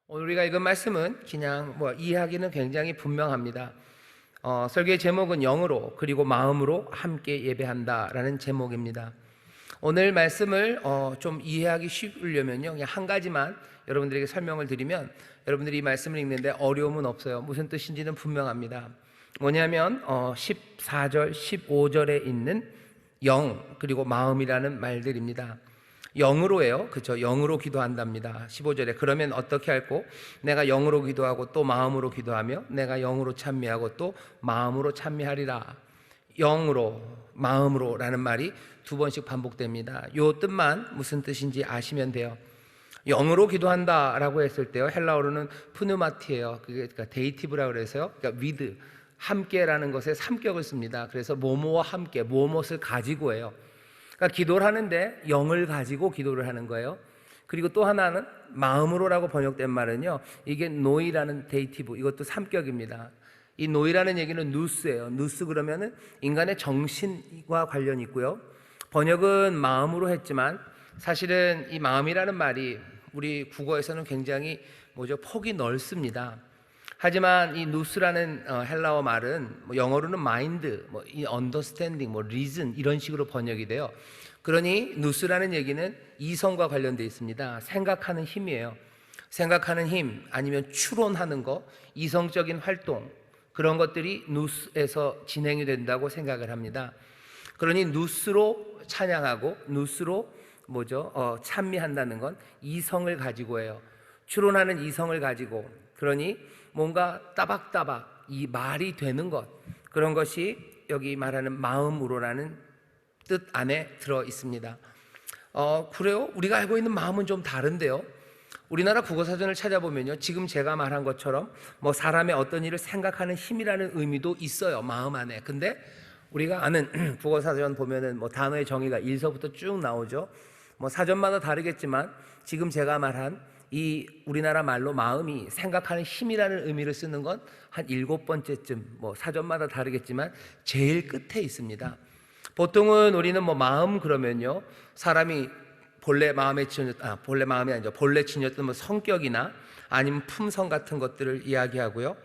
오늘 우리가 읽은 말씀은 그냥 이해하기는 굉장히 분명합니다. 설교의 제목은 영으로 그리고 마음으로 함께 예배한다라는 제목입니다. 오늘 말씀을 좀 이해하기 쉬우려면요, 그냥 한 가지만 여러분들에게 설명을 드리면 여러분들이 이 말씀을 읽는데 어려움은 없어요. 무슨 뜻인지는 분명합니다. 뭐냐면 14절, 15절에 있는 영 그리고 마음이라는 말들입니다. 영으로예요. 그렇죠? 영으로 기도한답니다. 15절에 그러면 어떻게 할꼬? 내가 영으로 기도하고 또 마음으로 기도하며 내가 영으로 찬미하고 또 마음으로 찬미하리라. 영으로 마음으로라는 말이 두 번씩 반복됩니다. 요 뜻만 무슨 뜻인지 아시면 돼요. 영으로 기도한다라고 했을 때요, 헬라어로는 푸누마티예요. 그러니까 데이티브라고 그래서요, 그러니까 with, 함께라는 것에 3격을 씁니다. 그래서 뭐뭐와 함께, 무엇을 가지고예요. 그러니까 기도를 하는데 영을 가지고 기도를 하는 거예요. 그리고 또 하나는 마음으로라고 번역된 말은요, 이게 노이라는 데이티브, 이것도 3격입니다. 이 노이라는 얘기는 누스예요. 누스 그러면은 인간의 정신과 관련이 있고요, 번역은 마음으로 했지만 사실은 이 마음이라는 말이 우리 국어에서는 굉장히 폭이 넓습니다. 하지만 이 누스라는 헬라어 말은 영어로는 마인드, 이 언더스탠딩, 리즌 이런 식으로 번역이 돼요. 그러니 누스라는 얘기는 이성과 관련되어 있습니다. 생각하는 힘이에요. 생각하는 힘 아니면 추론하는 거, 이성적인 활동, 그런 것들이 누스에서 진행이 된다고 생각을 합니다. 그러니 누스로 찬양하고 누스로 찬미한다는 건 이성을 가지고 해요. 추론하는 이성을 가지고, 그러니 뭔가 따박따박 이 말이 되는 것, 그런 것이 여기 말하는 마음으로라는 뜻 안에 들어 있습니다. 그래요? 우리가 알고 있는 마음은 좀 다른데요. 우리나라 국어사전을 찾아보면요, 지금 제가 말한 것처럼 사람의 어떤 일을 생각하는 힘이라는 의미도 있어요, 마음 안에. 근데 우리가 아는 국어사전 보면은 단어의 정의가 1서부터 쭉 나오죠. 사전마다 다르겠지만 지금 제가 말한 이 우리나라 말로 마음이 생각하는 힘이라는 의미를 쓰는 건 한 7번째쯤, 사전마다 다르겠지만 제일 끝에 있습니다. 보통은 우리는 마음 그러면요, 사람이 본래 마음이 아니죠, 본래 지녔던 성격이나 아니면 품성 같은 것들을 이야기하고요,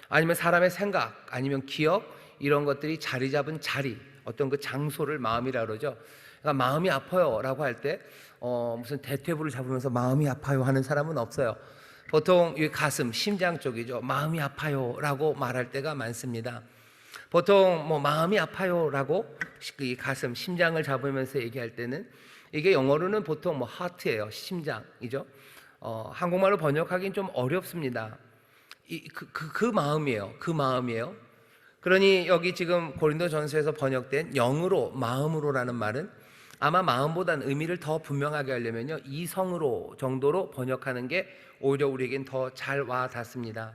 아니면 사람의 생각 아니면 기억, 이런 것들이 자리 잡은 자리, 어떤 그 장소를 마음이라 그러죠. 그러니까 마음이 아파요 라고 할 때 무슨 대퇴부를 잡으면서 마음이 아파요 하는 사람은 없어요. 보통 이 가슴, 심장 쪽이죠. 마음이 아파요 라고 말할 때가 많습니다. 보통 마음이 아파요 라고 이 가슴, 심장을 잡으면서 얘기할 때는 이게 영어로는 보통 하트예요. 심장이죠. 한국말로 번역하기는 좀 어렵습니다. 그 마음이에요. 그 마음이에요. 그러니 여기 지금 고린도전서에서 번역된 영으로 마음으로라는 말은 아마 마음보다는 의미를 더 분명하게 하려면요, 이성으로 정도로 번역하는 게 오히려 우리에겐 더 잘 와 닿습니다.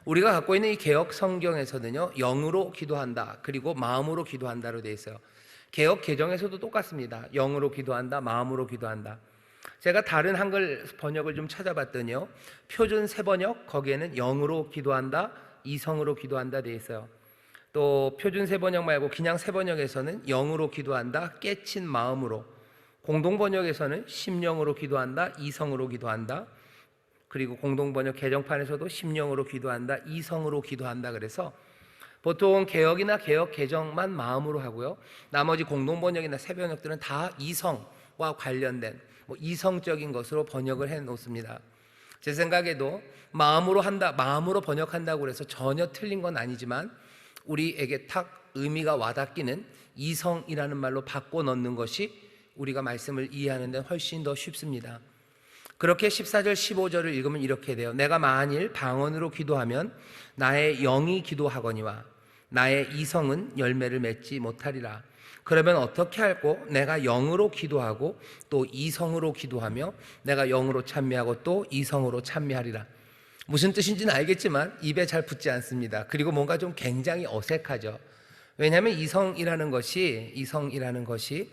우리가 갖고 있는 이 개역 성경에서는요, 영으로 기도한다 그리고 마음으로 기도한다로 되어 있어요. 개역 개정에서도 똑같습니다. 영으로 기도한다, 마음으로 기도한다. 제가 다른 한글 번역을 좀 찾아봤더니요, 표준 세번역 거기에는 영으로 기도한다, 이성으로 기도한다 되어 있어요. 또 표준 세번역 말고 그냥 세번역에서는 영으로 기도한다, 깨친 마음으로. 공동번역에서는 심령으로 기도한다, 이성으로 기도한다. 그리고 공동번역 개정판에서도 심령으로 기도한다, 이성으로 기도한다. 그래서 보통 개역이나 개역 개정만 마음으로 하고요, 나머지 공동번역이나 세번역들은 다 이성과 관련된 이성적인 것으로 번역을 해 놓습니다. 제 생각에도 마음으로 한다, 마음으로 번역한다고 해서 전혀 틀린 건 아니지만 우리에게 탁 의미가 와닿기는 이성이라는 말로 바꿔 넣는 것이 우리가 말씀을 이해하는 데 훨씬 더 쉽습니다. 그렇게 14절 15절을 읽으면 이렇게 돼요. 내가 만일 방언으로 기도하면 나의 영이 기도하거니와 나의 이성은 열매를 맺지 못하리라. 그러면 어떻게 할꼬? 내가 영으로 기도하고 또 이성으로 기도하며 내가 영으로 찬미하고 또 이성으로 찬미하리라. 무슨 뜻인지는 알겠지만 입에 잘 붙지 않습니다. 그리고 뭔가 좀 굉장히 어색하죠. 왜냐하면 이성이라는 것이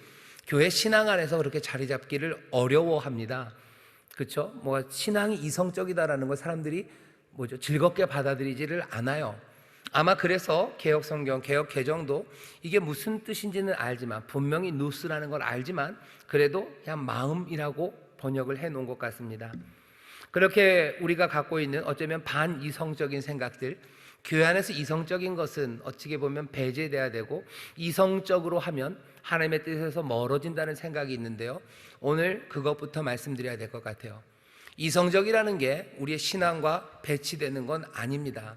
교회 신앙 안에서 그렇게 자리 잡기를 어려워합니다. 그렇죠? 신앙이 이성적이다라는 걸 사람들이 즐겁게 받아들이지를 않아요. 아마 그래서 개역 성경, 개역 개정도 이게 무슨 뜻인지는 알지만, 분명히 누스라는 걸 알지만 그래도 그냥 마음이라고 번역을 해 놓은 것 같습니다. 그렇게 우리가 갖고 있는 어쩌면 반이성적인 생각들, 교회 안에서 이성적인 것은 어떻게 보면 배제돼야 되고 이성적으로 하면 하나님의 뜻에서 멀어진다는 생각이 있는데요, 오늘 그것부터 말씀드려야 될 것 같아요. 이성적이라는 게 우리의 신앙과 배치되는 건 아닙니다.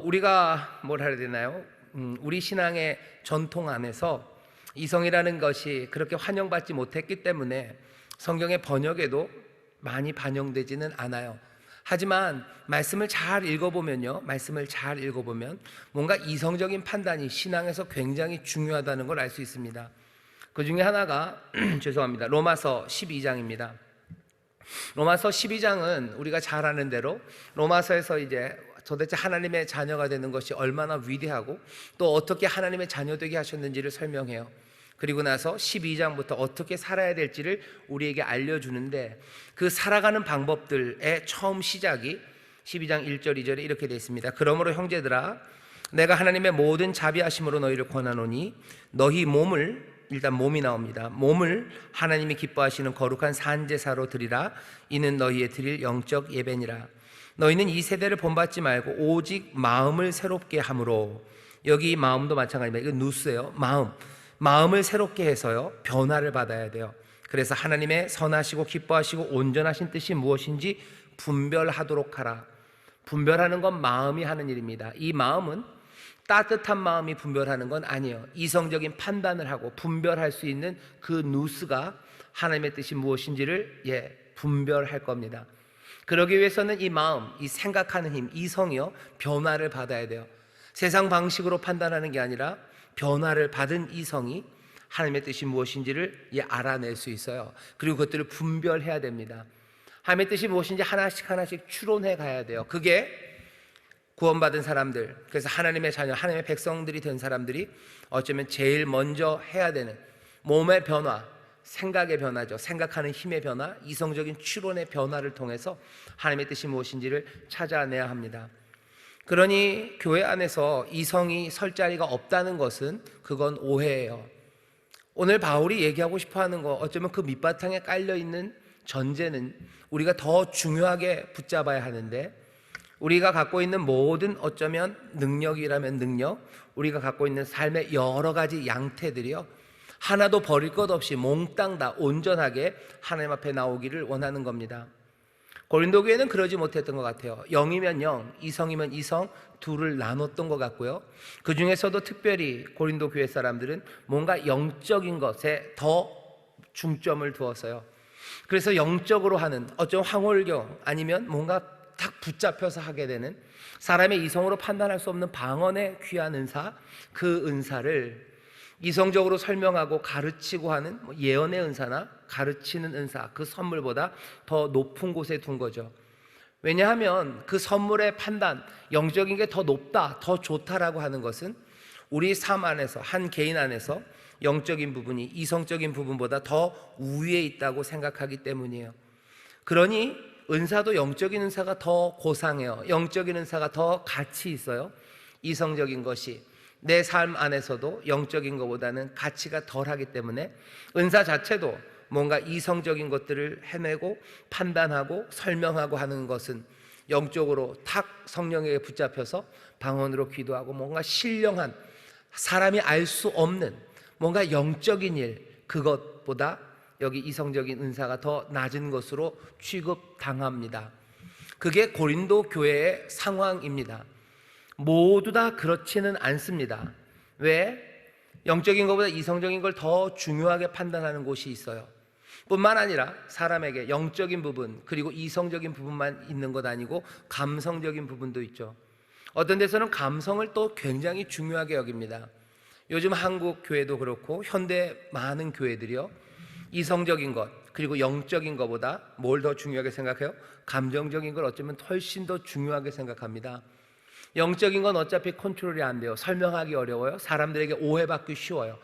우리가 뭘 해야 되나요? 우리 신앙의 전통 안에서 이성이라는 것이 그렇게 환영받지 못했기 때문에 성경의 번역에도 많이 반영되지는 않아요. 하지만 말씀을 잘 읽어보면요, 말씀을 잘 읽어보면 뭔가 이성적인 판단이 신앙에서 굉장히 중요하다는 걸 알 수 있습니다. 그 중에 하나가 죄송합니다, 로마서 12장입니다. 로마서 12장은 우리가 잘 아는 대로 로마서에서 이제 도대체 하나님의 자녀가 되는 것이 얼마나 위대하고 또 어떻게 하나님의 자녀 되게 하셨는지를 설명해요. 그리고 나서 12장부터 어떻게 살아야 될지를 우리에게 알려주는데, 그 살아가는 방법들의 처음 시작이 12장 1절 2절에 이렇게 되어 있습니다. 그러므로 형제들아, 내가 하나님의 모든 자비하심으로 너희를 권하노니 너희 몸을, 일단 몸이 나옵니다. 몸을 하나님이 기뻐하시는 거룩한 산제사로 드리라. 이는 너희의 드릴 영적 예배니라. 너희는 이 세대를 본받지 말고 오직 마음을 새롭게 함으로, 여기 마음도 마찬가지입니다. 이거 누스예요. 마음을 새롭게 해서요, 변화를 받아야 돼요. 그래서 하나님의 선하시고 기뻐하시고 온전하신 뜻이 무엇인지 분별하도록 하라. 분별하는 건 마음이 하는 일입니다. 이 마음은 따뜻한 마음이 분별하는 건 아니에요. 이성적인 판단을 하고 분별할 수 있는 그 누스가 하나님의 뜻이 무엇인지를 분별할 겁니다. 그러기 위해서는 이 마음, 이 생각하는 힘, 이성이요, 변화를 받아야 돼요. 세상 방식으로 판단하는 게 아니라 변화를 받은 이성이 하나님의 뜻이 무엇인지를 알아낼 수 있어요. 그리고 그것들을 분별해야 됩니다. 하나님의 뜻이 무엇인지 하나씩 하나씩 추론해 가야 돼요. 그게 구원받은 사람들, 그래서 하나님의 자녀, 하나님의 백성들이 된 사람들이 어쩌면 제일 먼저 해야 되는 몸의 변화, 생각의 변화죠. 생각하는 힘의 변화, 이성적인 추론의 변화를 통해서 하나님의 뜻이 무엇인지를 찾아내야 합니다. 그러니 교회 안에서 이성이 설 자리가 없다는 것은 그건 오해예요. 오늘 바울이 얘기하고 싶어하는 거, 어쩌면 그 밑바탕에 깔려있는 전제는 우리가 더 중요하게 붙잡아야 하는데, 우리가 갖고 있는 모든 어쩌면 능력이라면 능력, 우리가 갖고 있는 삶의 여러 가지 양태들이요, 하나도 버릴 것 없이 몽땅 다 온전하게 하나님 앞에 나오기를 원하는 겁니다. 고린도 교회는 그러지 못했던 것 같아요. 영이면 영, 이성이면 이성, 둘을 나눴던 것 같고요. 그 중에서도 특별히 고린도 교회 사람들은 뭔가 영적인 것에 더 중점을 두었어요. 그래서 영적으로 하는 어쩌면 황홀경, 아니면 뭔가 딱 붙잡혀서 하게 되는, 사람의 이성으로 판단할 수 없는 방언의 귀한 은사, 그 은사를 이성적으로 설명하고 가르치고 하는 예언의 은사나 가르치는 은사, 그 선물보다 더 높은 곳에 둔 거죠. 왜냐하면 그 선물의 판단, 영적인 게 더 높다, 더 좋다라고 하는 것은 우리 삶 안에서, 한 개인 안에서 영적인 부분이 이성적인 부분보다 더 우위에 있다고 생각하기 때문이에요. 그러니 은사도 영적인 은사가 더 고상해요. 영적인 은사가 더 가치 있어요. 이성적인 것이 내 삶 안에서도 영적인 것보다는 가치가 덜하기 때문에 은사 자체도 뭔가 이성적인 것들을 해내고 판단하고 설명하고 하는 것은 영적으로 탁 성령에게 붙잡혀서 방언으로 기도하고 뭔가 신령한, 사람이 알 수 없는 뭔가 영적인 일, 그것보다 여기 이성적인 은사가 더 낮은 것으로 취급당합니다. 그게 고린도 교회의 상황입니다. 모두 다 그렇지는 않습니다. 왜? 영적인 것보다 이성적인 걸 더 중요하게 판단하는 곳이 있어요. 뿐만 아니라 사람에게 영적인 부분 그리고 이성적인 부분만 있는 것 아니고 감성적인 부분도 있죠. 어떤 데서는 감성을 또 굉장히 중요하게 여깁니다. 요즘 한국 교회도 그렇고 현대 많은 교회들이요, 이성적인 것 그리고 영적인 것보다 뭘 더 중요하게 생각해요? 감정적인 걸 어쩌면 훨씬 더 중요하게 생각합니다. 영적인 건 어차피 컨트롤이 안 돼요. 설명하기 어려워요. 사람들에게 오해받기 쉬워요.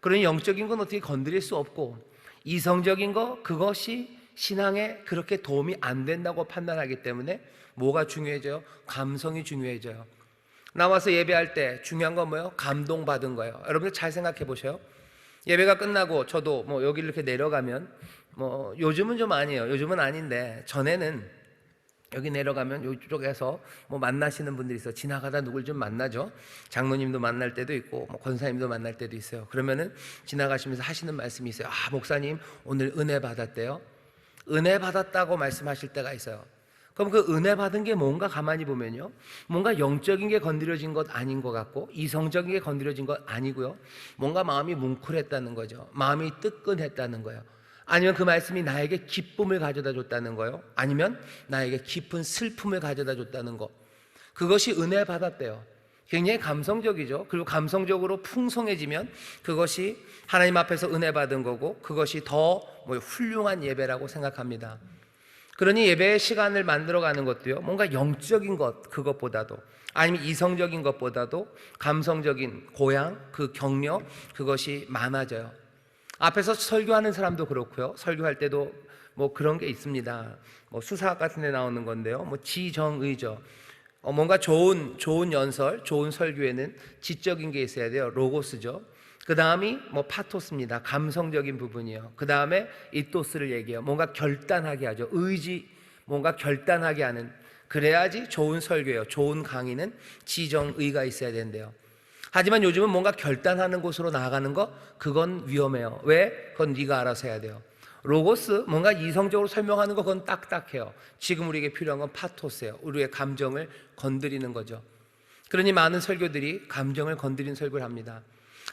그러니 영적인 건 어떻게 건드릴 수 없고, 이성적인 거, 그것이 신앙에 그렇게 도움이 안 된다고 판단하기 때문에 뭐가 중요해져요? 감성이 중요해져요. 나와서 예배할 때 중요한 건 뭐예요? 감동받은 거예요. 여러분들 잘 생각해 보세요. 예배가 끝나고 저도 여기를 이렇게 내려가면 뭐 요즘은 좀 아니에요. 요즘은 아닌데 전에는 여기 내려가면 이쪽에서 뭐 만나시는 분들이 있어. 지나가다 누굴 좀 만나죠. 장로님도 만날 때도 있고 뭐 권사님도 만날 때도 있어요. 그러면은 지나가시면서 하시는 말씀이 있어요. 아, 목사님 오늘 은혜 받았대요. 은혜 받았다고 말씀하실 때가 있어요. 그럼 그 은혜 받은 게 뭔가 가만히 보면요, 뭔가 영적인 게 건드려진 것 아닌 것 같고 이성적인 게 건드려진 것 아니고요, 뭔가 마음이 뭉클했다는 거죠. 마음이 뜨끈했다는 거예요. 아니면 그 말씀이 나에게 기쁨을 가져다 줬다는 거예요. 아니면 나에게 깊은 슬픔을 가져다 줬다는 거. 그것이 은혜 받았대요. 굉장히 감성적이죠. 그리고 감성적으로 풍성해지면 그것이 하나님 앞에서 은혜 받은 거고, 그것이 더 훌륭한 예배라고 생각합니다. 그러니 예배의 시간을 만들어가는 것도요, 뭔가 영적인 것 그것보다도, 아니면 이성적인 것보다도 감성적인 고향, 그 격려, 그것이 많아져요. 앞에서 설교하는 사람도 그렇고요, 설교할 때도 뭐 그런 게 있습니다. 뭐 수사학 같은 데 나오는 건데요, 뭐 지정의죠. 뭔가 좋은 연설, 좋은 설교에는 지적인 게 있어야 돼요. 로고스죠. 그 다음이 뭐 파토스입니다. 감성적인 부분이요. 그 다음에 이토스를 얘기해요. 뭔가 결단하게 하죠. 의지, 뭔가 결단하게 하는. 그래야지 좋은 설교예요. 좋은 강의는 지정의가 있어야 된대요. 하지만 요즘은 뭔가 결단하는 곳으로 나아가는 거, 그건 위험해요. 왜? 그건 네가 알아서 해야 돼요. 로고스, 뭔가 이성적으로 설명하는 거, 그건 딱딱해요. 지금 우리에게 필요한 건 파토스예요. 우리의 감정을 건드리는 거죠. 그러니 많은 설교들이 감정을 건드리는 설교를 합니다.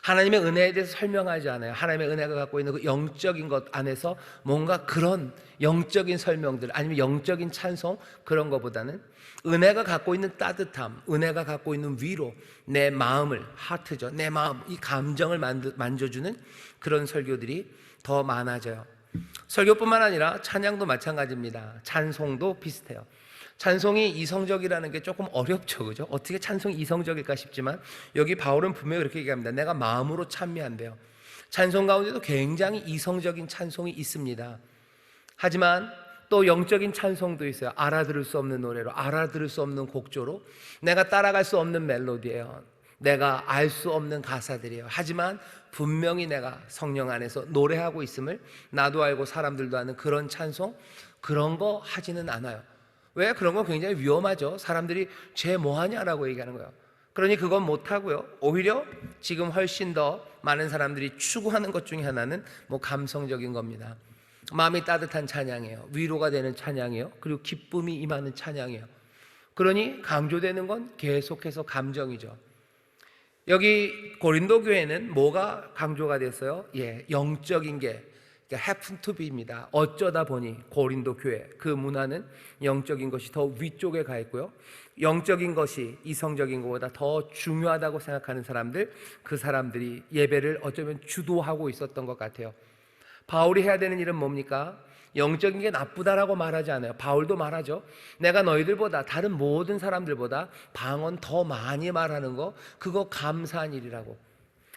하나님의 은혜에 대해서 설명하지 않아요. 하나님의 은혜가 갖고 있는 그 영적인 것 안에서 뭔가 그런 영적인 설명들, 아니면 영적인 찬송, 그런 것보다는 은혜가 갖고 있는 따뜻함, 은혜가 갖고 있는 위로, 내 마음을, 하트죠, 내 마음, 이 감정을 만져주는 그런 설교들이 더 많아져요. 설교뿐만 아니라 찬양도 마찬가지입니다. 찬송도 비슷해요. 찬송이 이성적이라는 게 조금 어렵죠, 그죠? 어떻게 찬송이 이성적일까 싶지만 여기 바울은 분명히 그렇게 얘기합니다. 내가 마음으로 찬미한대요. 찬송 가운데도 굉장히 이성적인 찬송이 있습니다. 하지만 또 영적인 찬송도 있어요. 알아들을 수 없는 노래로, 알아들을 수 없는 곡조로, 내가 따라갈 수 없는 멜로디예요. 내가 알 수 없는 가사들이에요. 하지만 분명히 내가 성령 안에서 노래하고 있음을 나도 알고 사람들도 아는 그런 찬송, 그런 거 하지는 않아요. 왜? 그런 건 굉장히 위험하죠. 사람들이 쟤 뭐하냐라고 얘기하는 거예요. 그러니 그건 못하고요, 오히려 지금 훨씬 더 많은 사람들이 추구하는 것 중에 하나는 뭐 감성적인 겁니다. 마음이 따뜻한 찬양이에요. 위로가 되는 찬양이에요. 그리고 기쁨이 임하는 찬양이에요. 그러니 강조되는 건 계속해서 감정이죠. 여기 고린도 교회는 뭐가 강조가 됐어요? 영적인 게 happen to be입니다. 어쩌다 보니 고린도 교회 그 문화는 영적인 것이 더 위쪽에 가 있고요, 영적인 것이 이성적인 것보다 더 중요하다고 생각하는 사람들, 그 사람들이 예배를 어쩌면 주도하고 있었던 것 같아요. 바울이 해야 되는 일은 뭡니까? 영적인 게 나쁘다라고 말하지 않아요. 바울도 말하죠. 내가 너희들보다, 다른 모든 사람들보다 방언 더 많이 말하는 거, 그거 감사한 일이라고.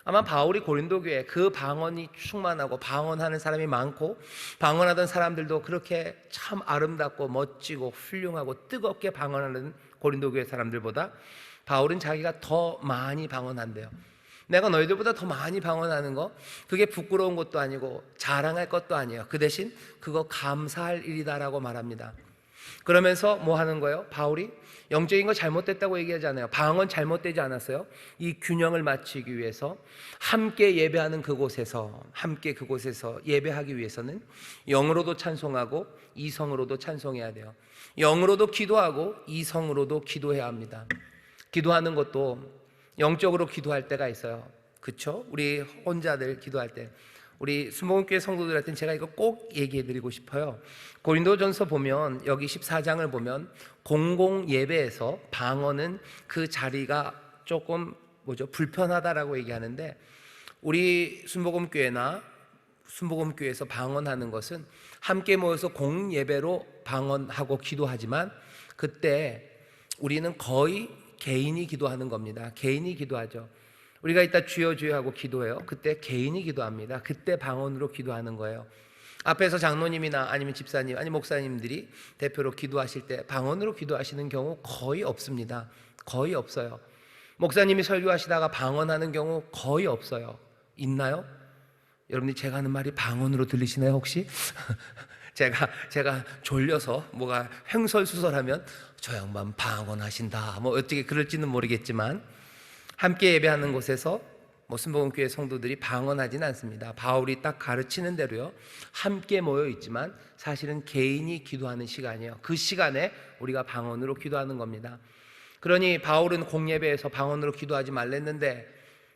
아마 바울이 고린도 교회 그 방언이 충만하고 방언하는 사람이 많고 방언하던 사람들도 그렇게 참 아름답고 멋지고 훌륭하고 뜨겁게 방언하는 고린도 교회 사람들보다 바울은 자기가 더 많이 방언한대요. 내가 너희들보다 더 많이 방언하는 거, 그게 부끄러운 것도 아니고 자랑할 것도 아니에요. 그 대신 그거 감사할 일이다라고 말합니다. 그러면서 뭐 하는 거예요? 바울이 영적인 거 잘못됐다고 얘기하지 않아요. 방언 잘못되지 않았어요. 이 균형을 맞추기 위해서 함께 예배하는 그곳에서, 함께 그곳에서 예배하기 위해서는 영으로도 찬송하고 이성으로도 찬송해야 돼요. 영으로도 기도하고 이성으로도 기도해야 합니다. 기도하는 것도 영적으로 기도할 때가 있어요. 그렇죠? 우리 혼자들 기도할 때, 우리 순복음교회 성도들한테는 제가 이거 꼭 얘기해 드리고 싶어요. 고린도전서 보면, 여기 14장을 보면 공공 예배에서 방언은 그 자리가 조금 불편하다라고 얘기하는데, 우리 순복음교회나 순복음교회에서 방언하는 것은 함께 모여서 공예배로 방언하고 기도하지만, 그때 우리는 거의 개인이 기도하는 겁니다. 개인이 기도하죠. 우리가 이따 주여 주여 하고 기도해요. 그때 개인이 기도합니다. 그때 방언으로 기도하는 거예요. 앞에서 장로님이나 아니면 집사님, 아니면 목사님들이 대표로 기도하실 때 방언으로 기도하시는 경우 거의 없습니다. 거의 없어요. 목사님이 설교하시다가 방언하는 경우 거의 없어요. 있나요? 여러분들이 제가 하는 말이 방언으로 들리시나요 혹시? 제가 졸려서 뭐가 횡설수설하면 저 양반 방언하신다 뭐 어떻게 그럴지는 모르겠지만, 함께 예배하는 곳에서 순복음교회 성도들이 방언하지는 않습니다. 바울이 딱 가르치는 대로요, 함께 모여 있지만 사실은 개인이 기도하는 시간이에요. 그 시간에 우리가 방언으로 기도하는 겁니다. 그러니 바울은 공예배에서 방언으로 기도하지 말랬는데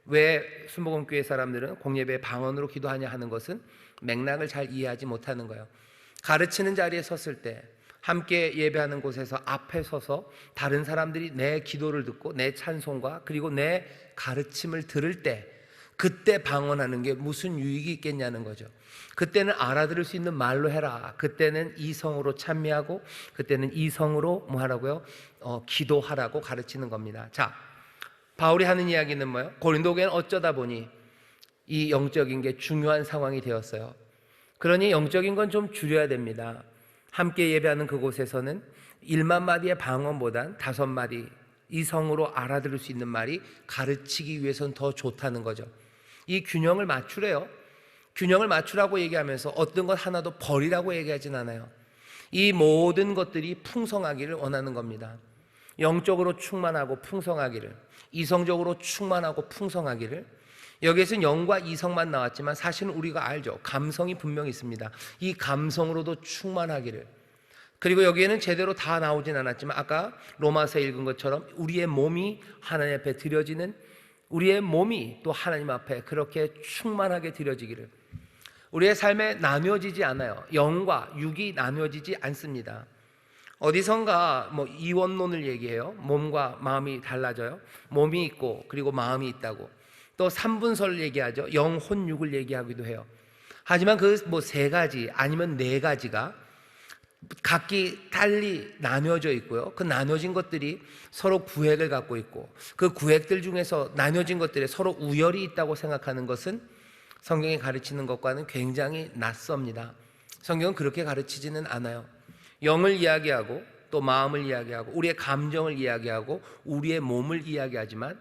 왜 순복음교회 사람들은 공예배에 방언으로 기도하냐 하는 것은 맥락을 잘 이해하지 못하는 거예요. 가르치는 자리에 섰을 때, 함께 예배하는 곳에서 앞에 서서 다른 사람들이 내 기도를 듣고 내 찬송과 그리고 내 가르침을 들을 때, 그때 방언하는 게 무슨 유익이 있겠냐는 거죠. 그때는 알아들을 수 있는 말로 해라. 그때는 이성으로 찬미하고 그때는 이성으로 뭐 하라고요? 기도하라고 가르치는 겁니다. 자, 바울이 하는 이야기는 뭐예요? 고린도 교회는 어쩌다 보니 이 영적인 게 중요한 상황이 되었어요. 그러니 영적인 건 좀 줄여야 됩니다. 함께 예배하는 그곳에서는 1만 마디의 방언보단 5마디 이성으로 알아들을 수 있는 말이 가르치기 위해서는 더 좋다는 거죠. 이 균형을 맞추래요. 균형을 맞추라고 얘기하면서 어떤 것 하나도 버리라고 얘기하진 않아요. 이 모든 것들이 풍성하기를 원하는 겁니다. 영적으로 충만하고 풍성하기를, 이성적으로 충만하고 풍성하기를. 여기에서는 영과 이성만 나왔지만 사실은 우리가 알죠. 감성이 분명히 있습니다. 이 감성으로도 충만하기를. 그리고 여기에는 제대로 다 나오진 않았지만 아까 로마서에 읽은 것처럼 우리의 몸이 하나님 앞에 드려지는, 우리의 몸이 또 하나님 앞에 그렇게 충만하게 드려지기를. 우리의 삶에 나뉘어지지 않아요. 영과 육이 나뉘어지지 않습니다. 어디선가 이원론을 얘기해요. 몸과 마음이 달라져요. 몸이 있고 그리고 마음이 있다고. 또 삼분설을 얘기하죠. 영, 혼, 육을 얘기하기도 해요. 하지만 그 세 가지 아니면 네 가지가 각기 달리 나뉘어져 있고요. 그 나뉘어진 것들이 서로 구획을 갖고 있고, 그 구획들 중에서 나뉘어진 것들에 서로 우열이 있다고 생각하는 것은 성경이 가르치는 것과는 굉장히 낯섭니다. 성경은 그렇게 가르치지는 않아요. 영을 이야기하고 또 마음을 이야기하고 우리의 감정을 이야기하고 우리의 몸을 이야기하지만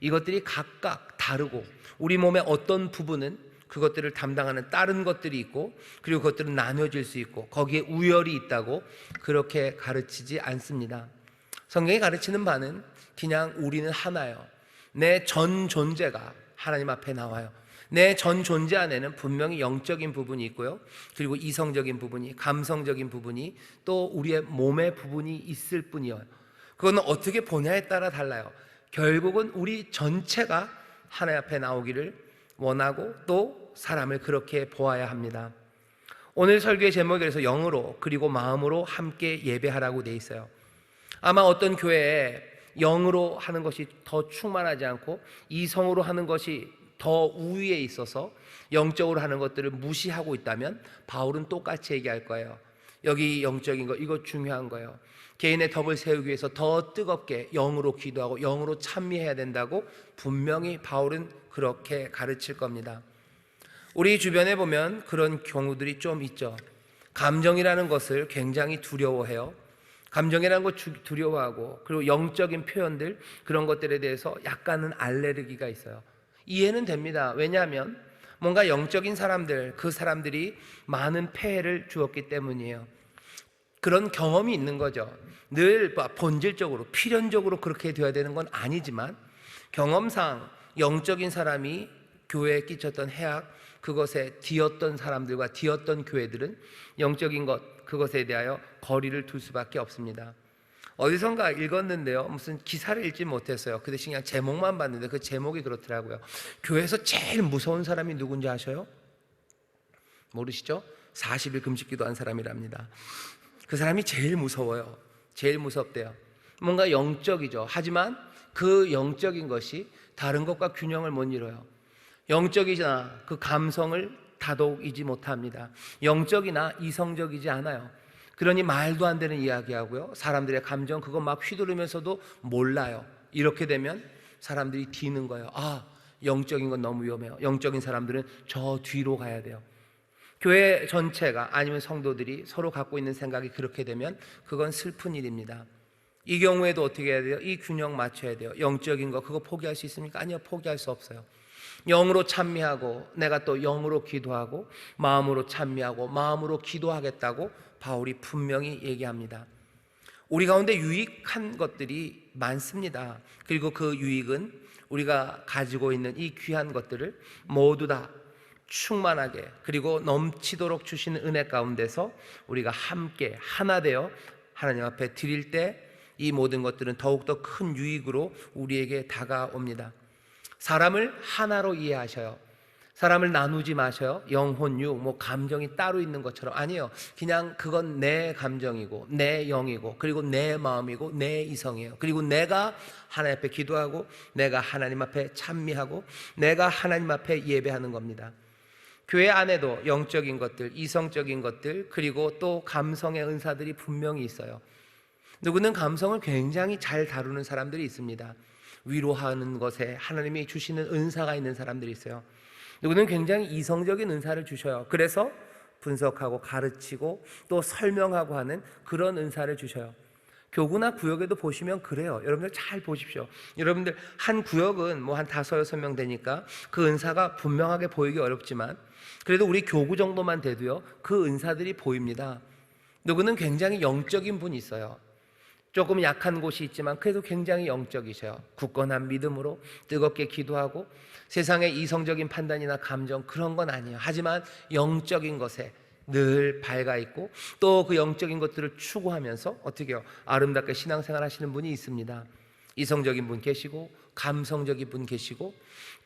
이것들이 각각 다르고 우리 몸의 어떤 부분은 그것들을 담당하는 다른 것들이 있고 그리고 그것들은 나눠질 수 있고 거기에 우열이 있다고 그렇게 가르치지 않습니다. 성경이 가르치는 바는 그냥 우리는 하나요. 내 전 존재가 하나님 앞에 나와요. 내 전 존재 안에는 분명히 영적인 부분이 있고요. 그리고 이성적인 부분이, 감성적인 부분이, 또 우리의 몸의 부분이 있을 뿐이에요. 그거는 어떻게 보냐에 따라 달라요. 결국은 우리 전체가 하나님 앞에 나오기를 원하고 또 사람을 그렇게 보아야 합니다. 오늘 설교의 제목에 그래서 영으로 그리고 마음으로 함께 예배하라고 돼 있어요. 아마 어떤 교회에 영으로 하는 것이 더 충만하지 않고 이성으로 하는 것이 더 우위에 있어서 영적으로 하는 것들을 무시하고 있다면 바울은 똑같이 얘기할 거예요. 여기 영적인 거, 이거 중요한 거예요. 개인의 덕을 세우기 위해서 더 뜨겁게 영으로 기도하고 영으로 찬미해야 된다고 분명히 바울은 그렇게 가르칠 겁니다. 우리 주변에 보면 그런 경우들이 좀 있죠. 감정이라는 것을 굉장히 두려워해요. 감정이라는 것 두려워하고 그리고 영적인 표현들, 그런 것들에 대해서 약간은 알레르기가 있어요. 이해는 됩니다. 왜냐하면 뭔가 영적인 사람들, 그 사람들이 많은 폐해를 주었기 때문이에요. 그런 경험이 있는 거죠. 늘 본질적으로 필연적으로 그렇게 되어야 되는 건 아니지만 경험상 영적인 사람이 교회에 끼쳤던 해악, 그것에 뒤었던 사람들과 뒤었던 교회들은 영적인 것, 그것에 대하여 거리를 둘 수밖에 없습니다. 어디선가 읽었는데요, 무슨 기사를 읽지 못했어요. 그 대신 그냥 제목만 봤는데 그 제목이 그렇더라고요. 교회에서 제일 무서운 사람이 누군지 아셔요? 모르시죠? 40일 금식기도 한 사람이랍니다. 그 사람이 제일 무서워요. 제일 무섭대요. 뭔가 영적이죠. 하지만 그 영적인 것이 다른 것과 균형을 못 이뤄요. 영적이나 그 감성을 다독이지 못합니다. 영적이나 이성적이지 않아요. 그러니 말도 안 되는 이야기하고요, 사람들의 감정 그거 막 휘두르면서도 몰라요. 이렇게 되면 사람들이 뒤는 거예요. 아, 영적인 건 너무 위험해요. 영적인 사람들은 저 뒤로 가야 돼요. 교회 전체가 아니면 성도들이 서로 갖고 있는 생각이 그렇게 되면 그건 슬픈 일입니다. 이 경우에도 어떻게 해야 돼요? 이 균형 맞춰야 돼요. 영적인 거 그거 포기할 수 있습니까? 아니요, 포기할 수 없어요. 영으로 찬미하고 내가 또 영으로 기도하고 마음으로 찬미하고 마음으로 기도하겠다고 바울이 분명히 얘기합니다. 우리 가운데 유익한 것들이 많습니다. 그리고 그 유익은 우리가 가지고 있는 이 귀한 것들을 모두 다 충만하게 그리고 넘치도록 주시는 은혜 가운데서 우리가 함께 하나 되어 하나님 앞에 드릴 때 이 모든 것들은 더욱더 큰 유익으로 우리에게 다가옵니다. 사람을 하나로 이해하셔요. 사람을 나누지 마셔요. 영혼유, 감정이 따로 있는 것처럼. 아니에요. 그냥 그건 내 감정이고 내 영이고 그리고 내 마음이고 내 이성이에요. 그리고 내가 하나님 앞에 기도하고 내가 하나님 앞에 찬미하고 내가 하나님 앞에 예배하는 겁니다. 교회 안에도 영적인 것들, 이성적인 것들, 그리고 또 감성의 은사들이 분명히 있어요. 누구는 감성을 굉장히 잘 다루는 사람들이 있습니다. 위로하는 것에 하나님이 주시는 은사가 있는 사람들이 있어요. 누구는 굉장히 이성적인 은사를 주셔요. 그래서 분석하고 가르치고 또 설명하고 하는 그런 은사를 주셔요. 교구나 구역에도 보시면 그래요. 여러분들 잘 보십시오. 여러분들 한 구역은 한 5-6명 되니까 그 은사가 분명하게 보이기 어렵지만 그래도 우리 교구 정도만 돼도요 그 은사들이 보입니다. 누구는 굉장히 영적인 분이 있어요. 조금 약한 곳이 있지만 그래도 굉장히 영적이셔요. 굳건한 믿음으로 뜨겁게 기도하고 세상의 이성적인 판단이나 감정 그런 건 아니에요. 하지만 영적인 것에 늘 밝아 있고 또 그 영적인 것들을 추구하면서 어떻게 해요? 아름답게 신앙생활 하시는 분이 있습니다. 이성적인 분 계시고 감성적인 분 계시고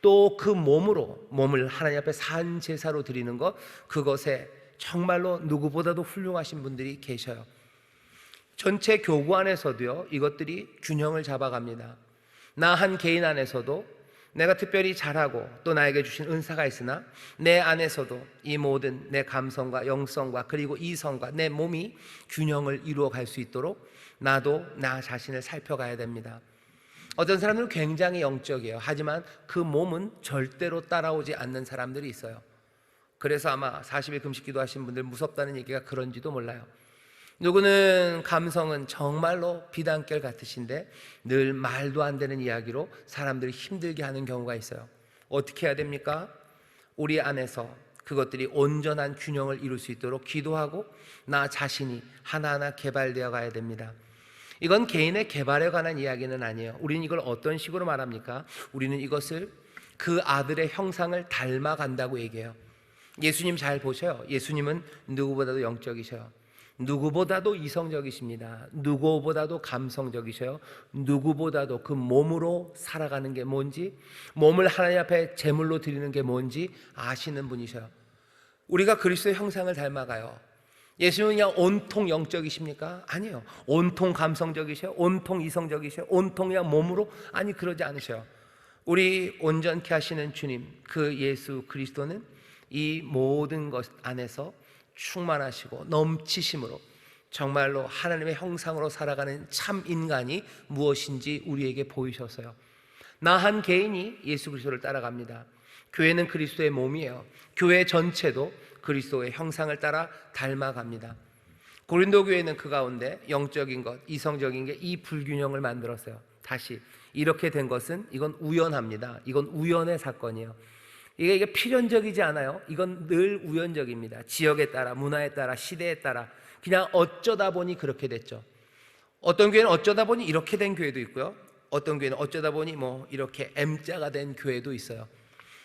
또 그 몸을 하나님 앞에 산 제사로 드리는 것, 그것에 정말로 누구보다도 훌륭하신 분들이 계셔요. 전체 교구 안에서도요 이것들이 균형을 잡아갑니다. 나 한 개인 안에서도 내가 특별히 잘하고 또 나에게 주신 은사가 있으나 내 안에서도 이 모든 내 감성과 영성과 그리고 이성과 내 몸이 균형을 이루어 갈 수 있도록 나도 나 자신을 살펴가야 됩니다. 어떤 사람들은 굉장히 영적이에요. 하지만 그 몸은 절대로 따라오지 않는 사람들이 있어요. 그래서 아마 40일 금식 기도하신 분들 무섭다는 얘기가 그런지도 몰라요. 누구는 감성은 정말로 비단결 같으신데 늘 말도 안 되는 이야기로 사람들을 힘들게 하는 경우가 있어요. 어떻게 해야 됩니까? 우리 안에서 그것들이 온전한 균형을 이룰 수 있도록 기도하고 나 자신이 하나하나 개발되어 가야 됩니다. 이건 개인의 개발에 관한 이야기는 아니에요. 우리는 이걸 어떤 식으로 말합니까? 우리는 이것을 그 아들의 형상을 닮아간다고 얘기해요. 예수님 잘 보셔요. 예수님은 누구보다도 영적이셔요. 누구보다도 이성적이십니다. 누구보다도 감성적이셔요. 누구보다도 그 몸으로 살아가는 게 뭔지, 몸을 하나님 앞에 제물로 드리는 게 뭔지 아시는 분이셔요. 우리가 그리스도의 형상을 닮아가요. 예수님은 그냥 온통 영적이십니까? 아니에요. 온통 감성적이셔요. 온통 이성적이셔요. 온통 그냥 몸으로? 아니, 그러지 않으셔요. 우리 온전케 하시는 주님, 그 예수 그리스도는 이 모든 것 안에서 충만하시고 넘치심으로 정말로 하나님의 형상으로 살아가는 참 인간이 무엇인지 우리에게 보이셨어요. 나 한 개인이 예수 그리스도를 따라갑니다. 교회는 그리스도의 몸이에요. 교회 전체도 그리스도의 형상을 따라 닮아갑니다. 고린도 교회는 그 가운데 영적인 것, 이성적인 게 이 불균형을 만들었어요. 다시 이렇게 된 것은 이건 우연합니다. 이건 우연의 사건이에요. 이게 필연적이지 않아요. 이건 늘 우연적입니다. 지역에 따라, 문화에 따라, 시대에 따라 그냥 어쩌다 보니 그렇게 됐죠. 어떤 교회는 어쩌다 보니 이렇게 된 교회도 있고요. 어떤 교회는 어쩌다 보니 이렇게 M자가 된 교회도 있어요.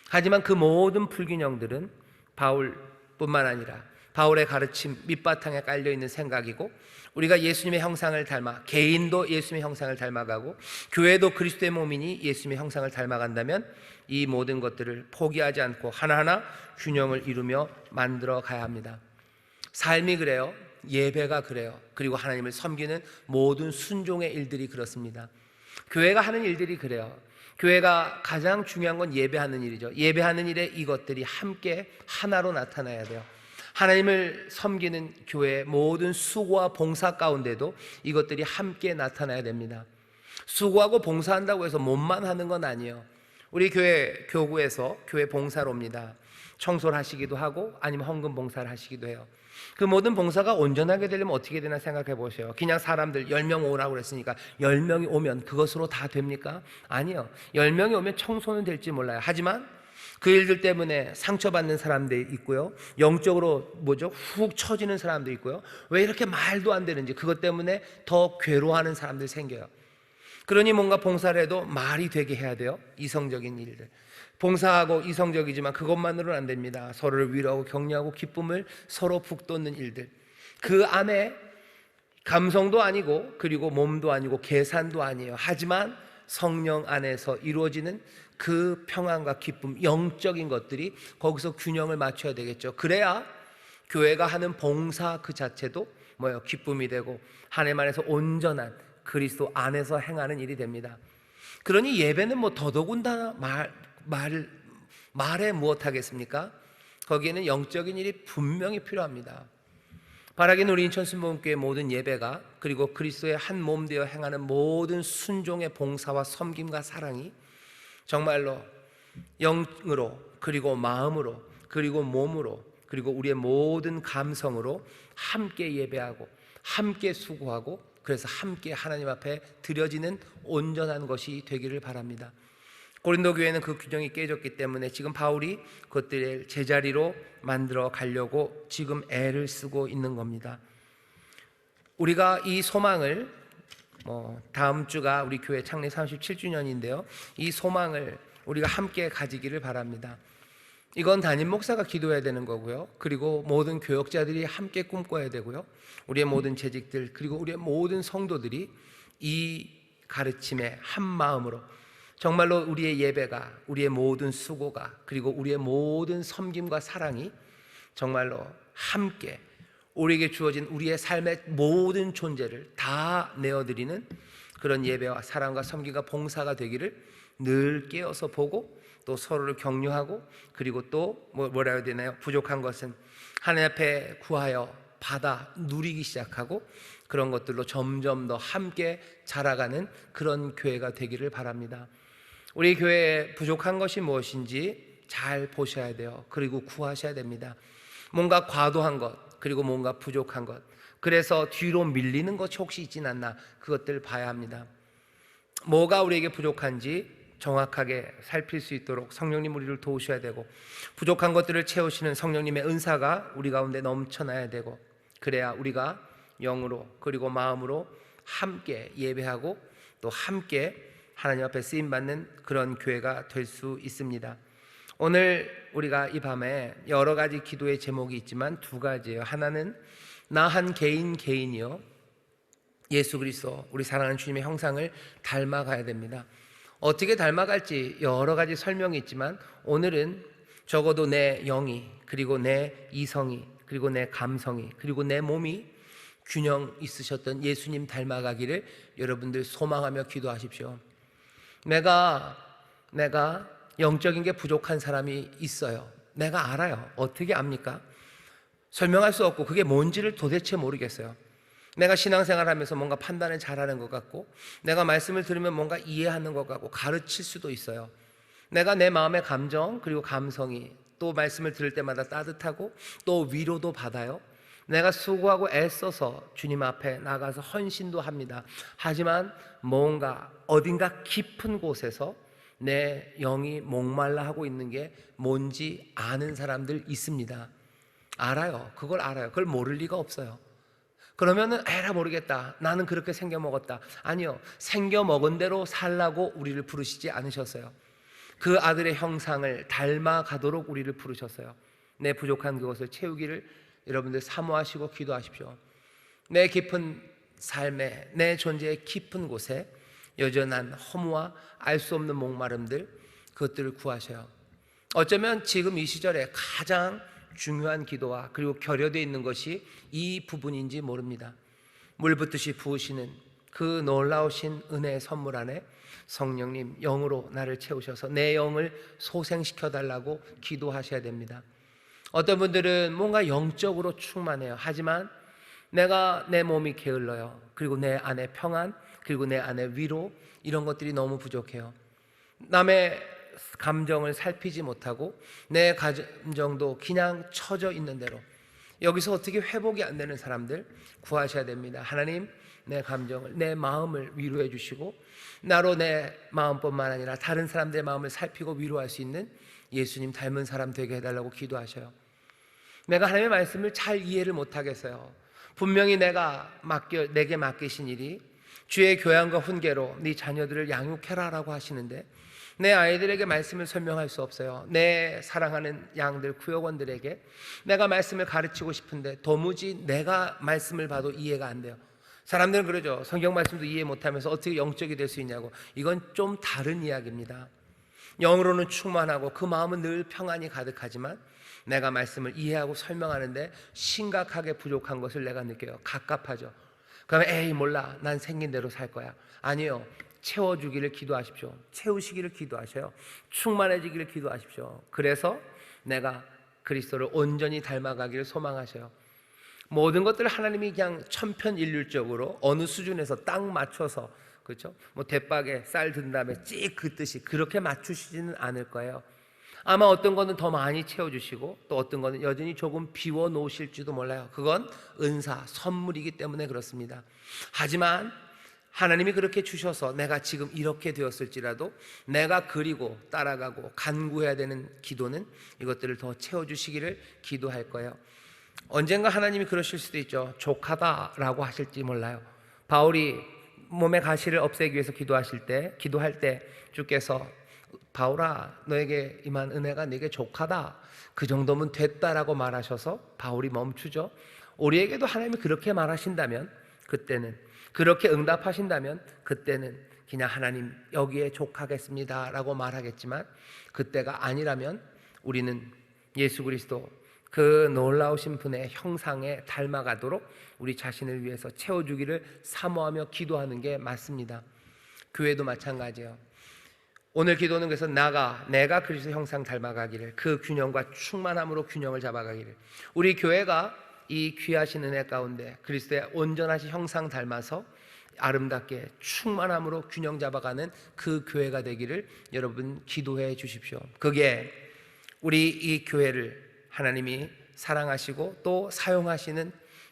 하지만 그 모든 불균형들은 바울뿐만 아니라 바울의 가르침 밑바탕에 깔려있는 생각이고, 우리가 예수님의 형상을 닮아 개인도 예수님의 형상을 닮아가고 교회도 그리스도의 몸이니 예수님의 형상을 닮아간다면 이 모든 것들을 포기하지 않고 하나하나 균형을 이루며 만들어 가야 합니다. 삶이 그래요. 예배가 그래요. 그리고 하나님을 섬기는 모든 순종의 일들이 그렇습니다. 교회가 하는 일들이 그래요. 교회가 가장 중요한 건 예배하는 일이죠. 예배하는 일에 이것들이 함께 하나로 나타나야 돼요. 하나님을 섬기는 교회의 모든 수고와 봉사 가운데도 이것들이 함께 나타나야 됩니다. 수고하고 봉사한다고 해서 몸만 하는 건 아니에요. 우리 교회 교구에서 교회 봉사로 옵니다. 청소를 하시기도 하고 아니면 헌금 봉사를 하시기도 해요. 그 모든 봉사가 온전하게 되려면 어떻게 되나 생각해 보세요. 그냥 사람들 10명 오라고 그랬으니까 10명이 오면 그것으로 다 됩니까? 아니요. 10명이 오면 청소는 될지 몰라요. 하지만 그 일들 때문에 상처받는 사람들이 있고요, 영적으로 훅 처지는 사람도 있고요, 왜 이렇게 말도 안 되는지 그것 때문에 더 괴로워하는 사람들이 생겨요. 그러니 뭔가 봉사를 해도 말이 되게 해야 돼요. 이성적인 일들, 봉사하고 이성적이지만 그것만으로는 안 됩니다. 서로를 위로하고 격려하고 기쁨을 서로 북돋는 일들, 그 안에 감성도 아니고 그리고 몸도 아니고 계산도 아니에요. 하지만 성령 안에서 이루어지는 그 평안과 기쁨, 영적인 것들이 거기서 균형을 맞춰야 되겠죠. 그래야 교회가 하는 봉사 그 자체도 기쁨이 되고 하나님 안에서 온전한 그리스도 안에서 행하는 일이 됩니다. 그러니 예배는 더더군다나 말에 무엇하겠습니까? 거기에는 영적인 일이 분명히 필요합니다. 바라기는 우리 인천순복음교회 모든 예배가, 그리고 그리스도의 한 몸 되어 행하는 모든 순종의 봉사와 섬김과 사랑이 정말로 영으로, 그리고 마음으로, 그리고 몸으로, 그리고 우리의 모든 감성으로 함께 예배하고 함께 수고하고, 그래서 함께 하나님 앞에 드려지는 온전한 것이 되기를 바랍니다. 고린도 교회는 그 균형이 깨졌기 때문에 지금 바울이 그것들을 제자리로 만들어 가려고 지금 애를 쓰고 있는 겁니다. 우리가 이 소망을, 다음 주가 우리 교회 창립 37주년인데요 이 소망을 우리가 함께 가지기를 바랍니다. 이건 담임 목사가 기도해야 되는 거고요, 그리고 모든 교역자들이 함께 꿈꿔야 되고요, 우리의 모든 재직들, 그리고 우리의 모든 성도들이 이 가르침에 한 마음으로 정말로 우리의 예배가, 우리의 모든 수고가, 그리고 우리의 모든 섬김과 사랑이 정말로 함께 우리에게 주어진 우리의 삶의 모든 존재를 다 내어드리는 그런 예배와 사랑과 섬김과 봉사가 되기를 늘 깨어서 보고, 또 서로를 격려하고, 그리고 또 뭐라 해야 되나요? 부족한 것은 하나님 앞에 구하여 받아 누리기 시작하고, 그런 것들로 점점 더 함께 자라가는 그런 교회가 되기를 바랍니다. 우리 교회에 부족한 것이 무엇인지 잘 보셔야 돼요. 그리고 구하셔야 됩니다. 뭔가 과도한 것, 그리고 뭔가 부족한 것, 그래서 뒤로 밀리는 것이 혹시 있진 않나, 그것들 봐야 합니다. 뭐가 우리에게 부족한지 정확하게 살필 수 있도록 성령님 우리를 도우셔야 되고, 부족한 것들을 채우시는 성령님의 은사가 우리 가운데 넘쳐나야 되고, 그래야 우리가 영으로 그리고 마음으로 함께 예배하고 또 함께 하나님 앞에 쓰임받는 그런 교회가 될 수 있습니다. 오늘 우리가 이 밤에 여러 가지 기도의 제목이 있지만 두 가지예요. 하나는 나 한 개인이요, 예수 그리스도 우리 사랑하는 주님의 형상을 닮아가야 됩니다. 어떻게 닮아갈지 여러 가지 설명이 있지만 오늘은 적어도 내 영이, 그리고 내 이성이, 그리고 내 감성이, 그리고 내 몸이 균형 있으셨던 예수님 닮아가기를 여러분들 소망하며 기도하십시오. 내가 영적인 게 부족한 사람이 있어요. 내가 알아요. 어떻게 압니까? 설명할 수 없고 그게 뭔지를 도대체 모르겠어요. 내가 신앙생활하면서 뭔가 판단을 잘하는 것 같고, 내가 말씀을 들으면 뭔가 이해하는 것 같고 가르칠 수도 있어요. 내가 내 마음의 감정 그리고 감성이 또 말씀을 들을 때마다 따뜻하고 또 위로도 받아요. 내가 수고하고 애써서 주님 앞에 나가서 헌신도 합니다. 하지만 뭔가 어딘가 깊은 곳에서 내 영이 목말라 하고 있는 게 뭔지 아는 사람들 있습니다. 알아요. 그걸 알아요. 그걸 모를 리가 없어요. 그러면은 에라 모르겠다, 나는 그렇게 생겨 먹었다. 아니요, 생겨 먹은 대로 살라고 우리를 부르시지 않으셨어요. 그 아들의 형상을 닮아가도록 우리를 부르셨어요. 내 부족한 그것을 채우기를 여러분들 사모하시고 기도하십시오. 내 깊은 삶에, 내 존재의 깊은 곳에 여전한 허무와 알 수 없는 목마름들, 그것들을 구하셔요. 어쩌면 지금 이 시절에 가장 중요한 기도와 그리고 결여되어 있는 것이 이 부분인지 모릅니다. 물 붓듯이 부으시는 그 놀라우신 은혜의 선물 안에 성령님 영으로 나를 채우셔서 내 영을 소생시켜 달라고 기도하셔야 됩니다. 어떤 분들은 뭔가 영적으로 충만해요. 하지만 내가 내 몸이 게을러요. 그리고 내 안에 평안, 그리고 내 안에 위로, 이런 것들이 너무 부족해요. 남의 감정을 살피지 못하고 내 감정도 그냥 처져 있는 대로, 여기서 어떻게 회복이 안 되는 사람들 구하셔야 됩니다. 하나님, 내 감정을, 내 마음을 위로해 주시고 나로 내 마음뿐만 아니라 다른 사람들의 마음을 살피고 위로할 수 있는 예수님 닮은 사람 되게 해달라고 기도하셔요. 내가 하나님의 말씀을 잘 이해를 못하겠어요. 분명히 내게 맡기신 일이 주의 교양과 훈계로 네 자녀들을 양육해라 라고 하시는데 내 아이들에게 말씀을 설명할 수 없어요. 내 사랑하는 양들, 구역원들에게 내가 말씀을 가르치고 싶은데 도무지 내가 말씀을 봐도 이해가 안 돼요. 사람들은 그러죠. 성경 말씀도 이해 못하면서 어떻게 영적이 될 수 있냐고. 이건 좀 다른 이야기입니다. 영으로는 충만하고 그 마음은 늘 평안이 가득하지만 내가 말씀을 이해하고 설명하는데 심각하게 부족한 것을 내가 느껴요. 갑갑하죠. 그러면 에이 몰라, 난 생긴 대로 살 거야. 아니요, 채워주기를 기도하십시오. 채우시기를 기도하셔요. 충만해지기를 기도하십시오. 그래서 내가 그리스도를 온전히 닮아가기를 소망하셔요. 모든 것들을 하나님이 그냥 천편일률적으로 어느 수준에서 딱 맞춰서, 그렇죠? 뭐 대박에 쌀 든 다음에 찍 긋듯이 그렇게 맞추시지는 않을 거예요. 아마 어떤 거는 더 많이 채워주시고 또 어떤 거는 여전히 조금 비워 놓으실지도 몰라요. 그건 은사, 선물이기 때문에 그렇습니다. 하지만 하나님이 그렇게 주셔서 내가 지금 이렇게 되었을지라도 내가 그리고 따라가고 간구해야 되는 기도는 이것들을 더 채워주시기를 기도할 거예요. 언젠가 하나님이 그러실 수도 있죠. 족하다라고 하실지 몰라요. 바울이 몸의 가시를 없애기 위해서 기도할 때 주께서 바울아, 너에게 임한 은혜가 네게 족하다, 그 정도면 됐다라고 말하셔서 바울이 멈추죠. 우리에게도 하나님이 그렇게 말하신다면 그때는, 그렇게 응답하신다면 그때는 그냥 하나님 여기에 족하겠습니다 라고 말하겠지만, 그때가 아니라면 우리는 예수 그리스도 그 놀라우신 분의 형상에 닮아가도록 우리 자신을 위해서 채워주기를 사모하며 기도하는 게 맞습니다. 교회도 마찬가지예요. 오늘 기도는 그래서 내가 그리스도 형상 닮아가기를, 그 균형과 충만함으로 균형을 잡아가기를, 우리 교회가 이 귀하신 은혜 가운데 그리스도의 온전하신 형상 닮아서 아름답게 충만함으로 균형 잡아가는 그 교회가 되기를 여러분 기도해 주십시오. 그게 우리 이 교회를 하나님이 사랑하시고 또 사용하시는,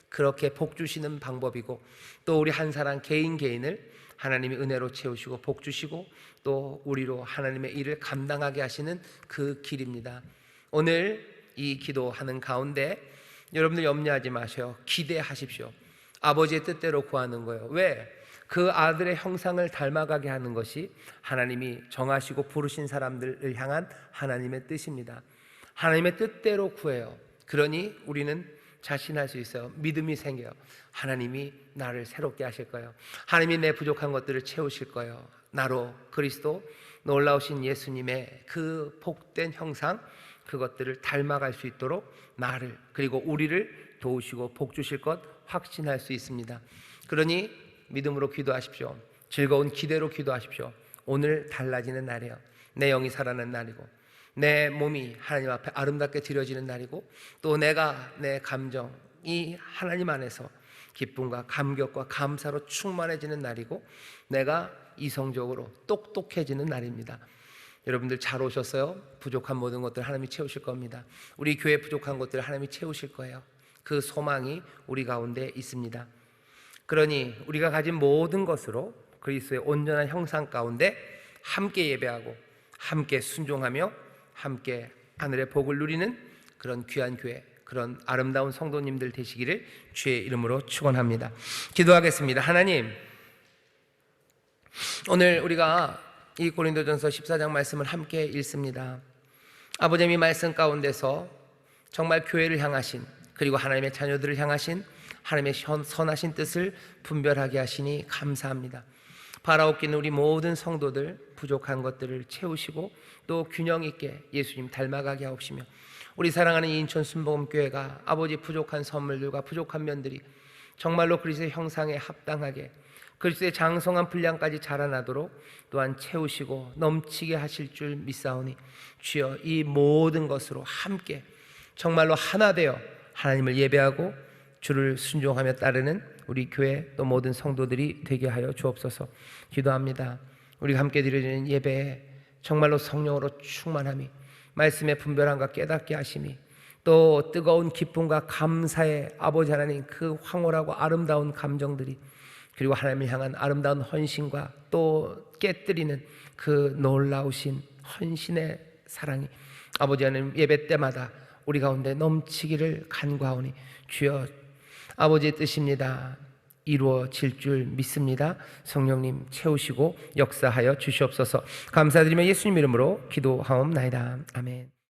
그렇게 복 주시는 방법이고, 또 우리 한 사람 개인을 하나님이 은혜로 채우시고 복 주시고 또 우리로 하나님의 일을 감당하게 하시는 그 길입니다. 오늘 이 기도하는 가운데 여러분들 염려하지 마세요. 기대하십시오. 아버지의 뜻대로 구하는 거예요. 왜? 그 아들의 형상을 닮아가게 하는 것이 하나님이 정하시고 부르신 사람들을 향한 하나님의 뜻입니다. 하나님의 뜻대로 구해요. 그러니 우리는 자신할 수 있어요. 믿음이 생겨요. 하나님이 나를 새롭게 하실 거예요. 하나님이 내 부족한 것들을 채우실 거예요. 나로 그리스도 놀라우신 예수님의 그 복된 형상, 그것들을 닮아갈 수 있도록 나를, 그리고 우리를 도우시고 복 주실 것 확신할 수 있습니다. 그러니 믿음으로 기도하십시오. 즐거운 기대로 기도하십시오. 오늘 달라지는 날이에요. 내 영이 살아나는 날이고 내 몸이 하나님 앞에 아름답게 드려지는 날이고, 또 내가 내 감정이 하나님 안에서 기쁨과 감격과 감사로 충만해지는 날이고, 내가 이성적으로 똑똑해지는 날입니다. 여러분들 잘 오셨어요? 부족한 모든 것들 하나님이 채우실 겁니다. 우리 교회 부족한 것들 하나님이 채우실 거예요. 그 소망이 우리 가운데 있습니다. 그러니 우리가 가진 모든 것으로 그리스도의 온전한 형상 가운데 함께 예배하고 함께 순종하며 함께 하늘의 복을 누리는 그런 귀한 교회, 그런 아름다운 성도님들 되시기를 주의 이름으로 축원합니다. 기도하겠습니다. 하나님, 오늘 우리가 이 고린도전서 14장 말씀을 함께 읽습니다. 아버지의 말씀 가운데서 정말 교회를 향하신, 그리고 하나님의 자녀들을 향하신 하나님의 선하신 뜻을 분별하게 하시니 감사합니다. 바라옵기는 우리 모든 성도들 부족한 것들을 채우시고 또 균형 있게 예수님 닮아가게 하옵시며, 우리 사랑하는 인천 순복음교회가 아버지 부족한 선물들과 부족한 면들이 정말로 그리스도의 형상에 합당하게 그리스도의 장성한 분량까지 자라나도록 또한 채우시고 넘치게 하실 줄 믿사오니, 주여 이 모든 것으로 함께 정말로 하나 되어 하나님을 예배하고 주를 순종하며 따르는 우리 교회 또 모든 성도들이 되게 하여 주옵소서. 기도합니다. 우리가 함께 드려지는 예배에 정말로 성령으로 충만함이, 말씀의 분별함과 깨닫게 하심이, 또 뜨거운 기쁨과 감사의 아버지 하나님 그 황홀하고 아름다운 감정들이 그리고 하나님을 향한 아름다운 헌신과 또 깨뜨리는 그 놀라우신 헌신의 사랑이 아버지 하나님 예배 때마다 우리 가운데 넘치기를 간구하오니 주여 아버지의 뜻입니다. 이루어질 줄 믿습니다. 성령님 채우시고 역사하여 주시옵소서. 감사드리며 예수님 이름으로 기도하옵나이다. 아멘.